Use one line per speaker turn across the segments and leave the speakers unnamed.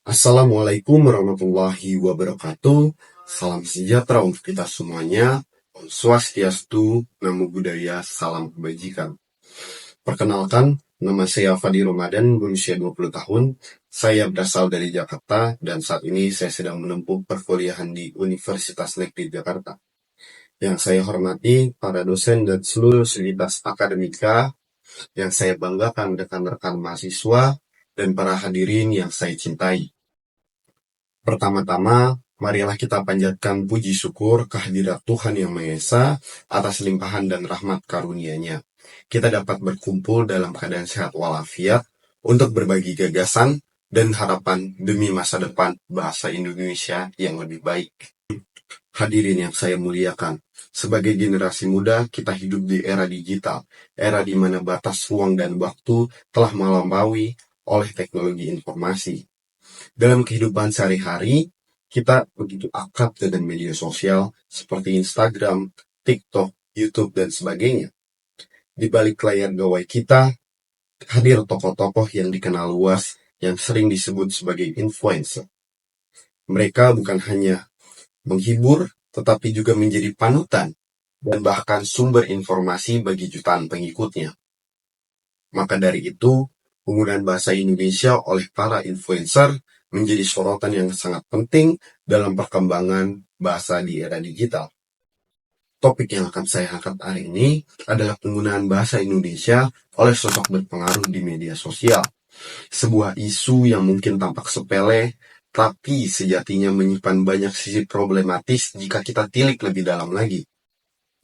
Assalamualaikum warahmatullahi wabarakatuh. Salam sejahtera untuk kita semuanya. Om Swastiastu, Namo Buddhaya, salam kebajikan. Perkenalkan, nama saya Fadi Ramadan, berusia 20 tahun. Saya berasal dari Jakarta dan saat ini saya sedang menempuh perkuliahan di Universitas Negeri Jakarta. Yang saya hormati para dosen dan seluruh sivitas akademika, yang saya banggakan rekan-rekan mahasiswa, dan para hadirin yang saya cintai. Pertama-tama, marilah kita panjatkan puji syukur kehadirat Tuhan Yang Maha Esa atas limpahan dan rahmat karunia-Nya. Kita dapat berkumpul dalam keadaan sehat walafiat untuk berbagi gagasan dan harapan demi masa depan bahasa Indonesia yang lebih baik. Hadirin yang saya muliakan, sebagai generasi muda, kita hidup di era digital, era di mana batas ruang dan waktu telah melampaui oleh teknologi informasi. Dalam kehidupan sehari-hari, kita begitu akrab dengan media sosial seperti Instagram, TikTok, YouTube, dan sebagainya. Di balik layar gawai kita, hadir tokoh-tokoh yang dikenal luas yang sering disebut sebagai influencer. Mereka bukan hanya menghibur, tetapi juga menjadi panutan dan bahkan sumber informasi bagi jutaan pengikutnya. Maka dari itu, penggunaan bahasa Indonesia oleh para influencer menjadi sorotan yang sangat penting dalam perkembangan bahasa di era digital. Topik yang akan saya angkat hari ini adalah penggunaan bahasa Indonesia oleh sosok berpengaruh di media sosial. Sebuah isu yang mungkin tampak sepele, tapi sejatinya menyimpan banyak sisi problematis jika kita tilik lebih dalam lagi.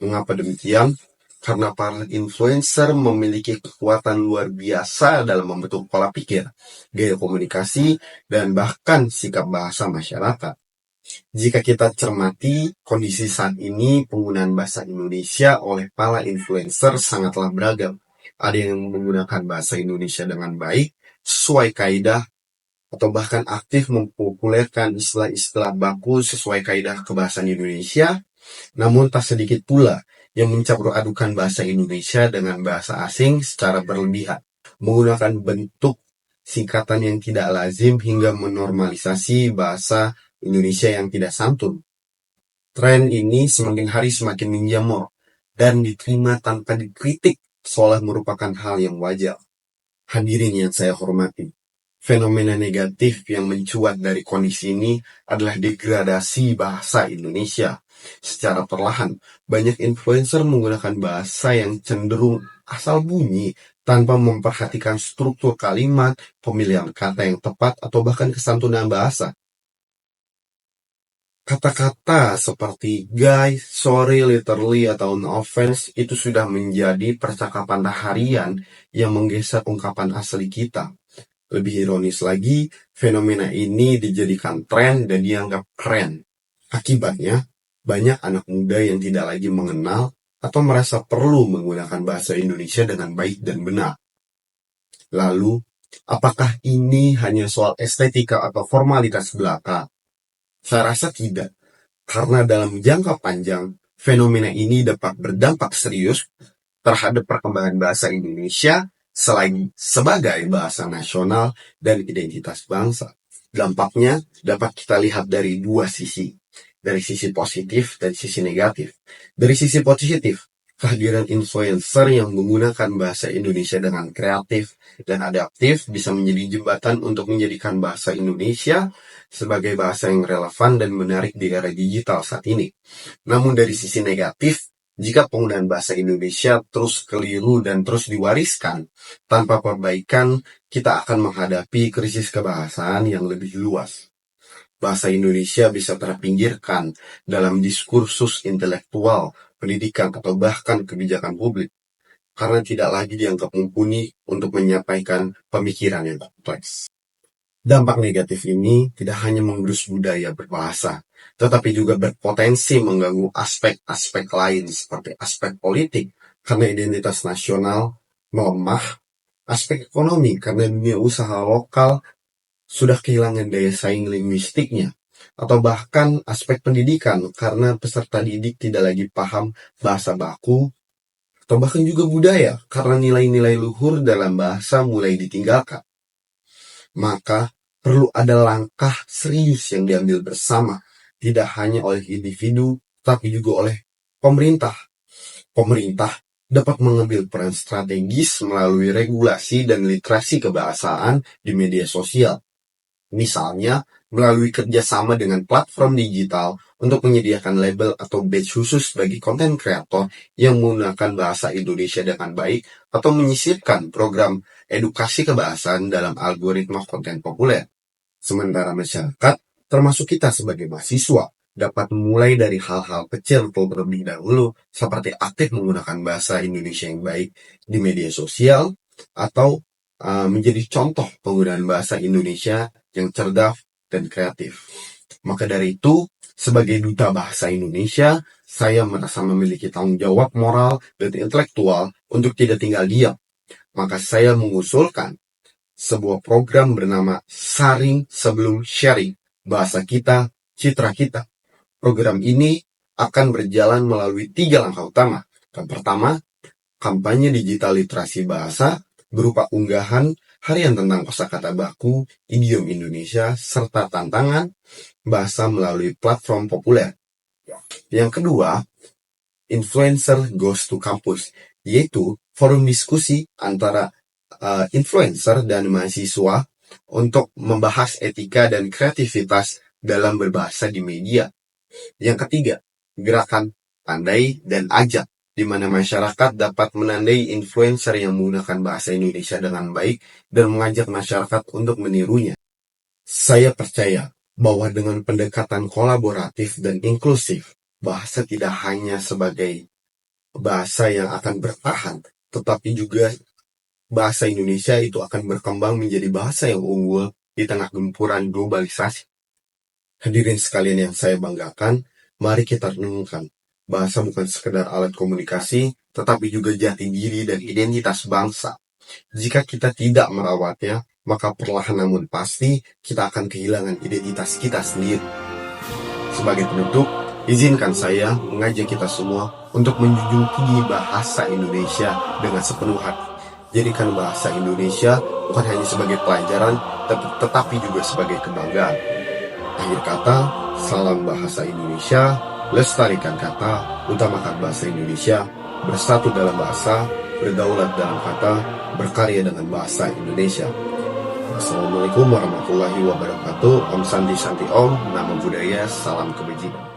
Mengapa demikian? Karena para influencer memiliki kekuatan luar biasa dalam membentuk pola pikir, gaya komunikasi, dan bahkan sikap bahasa masyarakat. Jika kita cermati kondisi saat ini, penggunaan bahasa Indonesia oleh para influencer sangatlah beragam. Ada yang menggunakan bahasa Indonesia dengan baik, sesuai kaidah, atau bahkan aktif mempopulerkan istilah-istilah baku sesuai kaidah kebahasaan Indonesia. Namun tak sedikit pula yang mencampur adukan bahasa Indonesia dengan bahasa asing secara berlebihan, menggunakan bentuk singkatan yang tidak lazim hingga menormalisasi bahasa Indonesia yang tidak santun. Tren ini semakin hari semakin menjamur dan diterima tanpa dikritik seolah merupakan hal yang wajar. Hadirin yang saya hormati, fenomena negatif yang mencuat dari kondisi ini adalah degradasi bahasa Indonesia. Secara perlahan, banyak influencer menggunakan bahasa yang cenderung asal bunyi tanpa memperhatikan struktur kalimat, pemilihan kata yang tepat, atau bahkan kesantunan bahasa. Kata-kata seperti guys, sorry, literally, atau no offense itu sudah menjadi percakapan harian yang menggeser ungkapan asli kita. Lebih ironis lagi, fenomena ini dijadikan tren dan dianggap keren. Akibatnya, banyak anak muda yang tidak lagi mengenal atau merasa perlu menggunakan bahasa Indonesia dengan baik dan benar. Lalu, apakah ini hanya soal estetika atau formalitas belaka? Saya rasa tidak, karena dalam jangka panjang, fenomena ini dapat berdampak serius terhadap perkembangan bahasa Indonesia selain sebagai bahasa nasional dan identitas bangsa. Dampaknya dapat kita lihat dari dua sisi, dari sisi positif dan sisi negatif. Dari sisi positif, kehadiran influencer yang menggunakan bahasa Indonesia dengan kreatif dan adaptif bisa menjadi jembatan untuk menjadikan bahasa Indonesia sebagai bahasa yang relevan dan menarik di era digital saat ini. Namun dari sisi negatif, jika penggunaan bahasa Indonesia terus keliru dan terus diwariskan tanpa perbaikan, kita akan menghadapi krisis kebahasaan yang lebih luas. Bahasa Indonesia bisa terpinggirkan dalam diskursus intelektual, pendidikan, atau bahkan kebijakan publik, karena tidak lagi dianggap mumpuni untuk menyampaikan pemikiran yang kompleks. Dampak negatif ini tidak hanya menggerus budaya berbahasa, tetapi juga berpotensi mengganggu aspek-aspek lain seperti aspek politik, karena identitas nasional melemah, aspek ekonomi karena dunia usaha lokal sudah kehilangan daya saing linguistiknya, atau bahkan aspek pendidikan karena peserta didik tidak lagi paham bahasa baku, atau bahkan juga budaya karena nilai-nilai luhur dalam bahasa mulai ditinggalkan. Maka perlu ada langkah serius yang diambil bersama, tidak hanya oleh individu, tapi juga oleh pemerintah. Pemerintah dapat mengambil peran strategis melalui regulasi dan literasi kebahasaan di media sosial. Misalnya, melalui kerjasama dengan platform digital untuk menyediakan label atau badge khusus bagi konten kreator yang menggunakan bahasa Indonesia dengan baik atau menyisipkan program edukasi kebahasaan dalam algoritma konten populer. Sementara masyarakat, termasuk kita sebagai mahasiswa, dapat memulai dari hal-hal kecil terlebih dahulu, seperti aktif menggunakan bahasa Indonesia yang baik di media sosial, atau menjadi contoh penggunaan bahasa Indonesia yang cerdas dan kreatif. Maka dari itu, sebagai duta bahasa Indonesia, saya merasa memiliki tanggung jawab moral dan intelektual untuk tidak tinggal diam. Maka saya mengusulkan sebuah program bernama Saring Sebelum Sharing, bahasa kita, citra kita. Program ini akan berjalan melalui 3 langkah utama. Yang pertama, kampanye digital literasi bahasa berupa unggahan harian tentang kosakata baku, idiom Indonesia, serta tantangan bahasa melalui platform populer. Yang kedua, Influencer Goes to Campus, yaitu forum diskusi antara influencer dan mahasiswa untuk membahas etika dan kreativitas dalam berbahasa di media. Yang ketiga, gerakan Pandai dan Ajak, di mana masyarakat dapat menandai influencer yang menggunakan bahasa Indonesia dengan baik dan mengajak masyarakat untuk menirunya. Saya percaya bahwa dengan pendekatan kolaboratif dan inklusif, bahasa tidak hanya sebagai bahasa yang akan bertahan, tetapi juga bahasa Indonesia itu akan berkembang menjadi bahasa yang unggul di tengah gempuran globalisasi. Hadirin sekalian yang saya banggakan, mari kita renungkan. Bahasa bukan sekedar alat komunikasi, tetapi juga jati diri dan identitas bangsa. Jika kita tidak merawatnya, maka perlahan namun pasti kita akan kehilangan identitas kita sendiri. Sebagai penutup, izinkan saya mengajak kita semua untuk menjunjung tinggi bahasa Indonesia dengan sepenuh hati. Jadikan bahasa Indonesia bukan hanya sebagai pelajaran, tetapi juga sebagai kebanggaan. Akhir kata, salam bahasa Indonesia, lestarikan kata, utamakan bahasa Indonesia, bersatu dalam bahasa, berdaulat dalam kata, berkarya dengan bahasa Indonesia. Assalamualaikum warahmatullahi wabarakatuh. Om Santi Santi Om, Namo Buddhaya, salam kebajikan.